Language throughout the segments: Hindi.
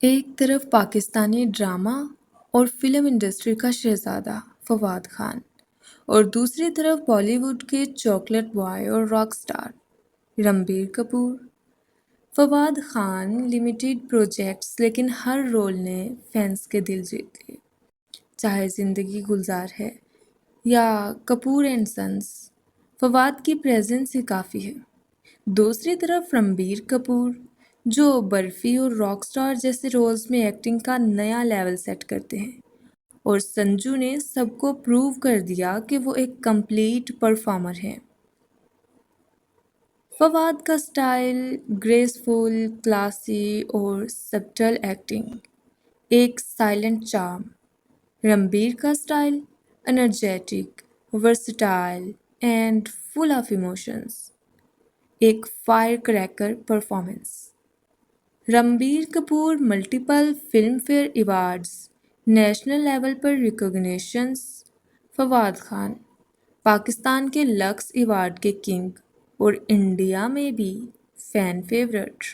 एक तरफ पाकिस्तानी ड्रामा और फिल्म इंडस्ट्री का शहजादा फवाद खान और दूसरी तरफ बॉलीवुड के चॉकलेट बॉय और rock star Ranbir Kapoor. Fawad Khan limited projects लेकिन हर रोल ने फैंस के दिल जीत लिए। चाहे जिंदगी गुलजार है या कपूर एंड सन्स, फवाद की प्रेजेंस ही काफ़ी है। दूसरी तरफ रणबीर कपूर, जो बर्फी और रॉकस्टार जैसे रोल्स में एक्टिंग का नया लेवल सेट करते हैं, और संजू ने सबको प्रूव कर दिया कि वो एक कंप्लीट परफॉर्मर हैं। फवाद का स्टाइल ग्रेसफुल, क्लासी और सब्टल एक्टिंग, एक साइलेंट चार्म। रणबीर का style energetic, versatile and full of emotions, एक firecracker performance. Ranbir Kapoor multiple Filmfare awards, national level पर रिकॉग्निशंस। फवाद खान पाकिस्तान के लक्स अवार्ड के किंग और इंडिया में भी फैन फेवरेट।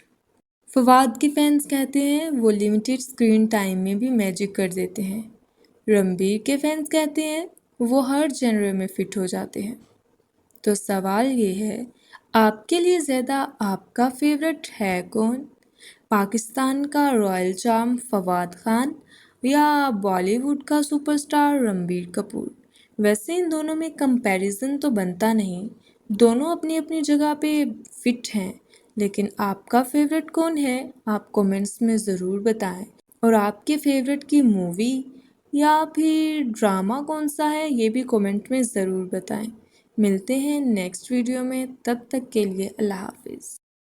फवाद के फैंस कहते हैं वो लिमिटेड स्क्रीन टाइम में भी मैजिक कर देते हैं। रणबीर के फैंस कहते हैं वो हर जेनर में फिट हो जाते हैं। तो सवाल ये है, आपके लिए ज़्यादा आपका फेवरेट है कौन? पाकिस्तान का रॉयल चार्म फवाद खान या बॉलीवुड का सुपरस्टार रणबीर कपूर? वैसे इन दोनों में कंपैरिजन तो बनता नहीं, दोनों अपनी अपनी जगह पे फिट हैं, लेकिन आपका फेवरेट कौन है आप कमेंट्स में ज़रूर बताएं। और आपके फेवरेट की मूवी या फिर ड्रामा कौन सा है ये भी कमेंट में ज़रूर बताएं। मिलते हैं नेक्स्ट वीडियो में, तब तक के लिए अल्लाह हाफिज़।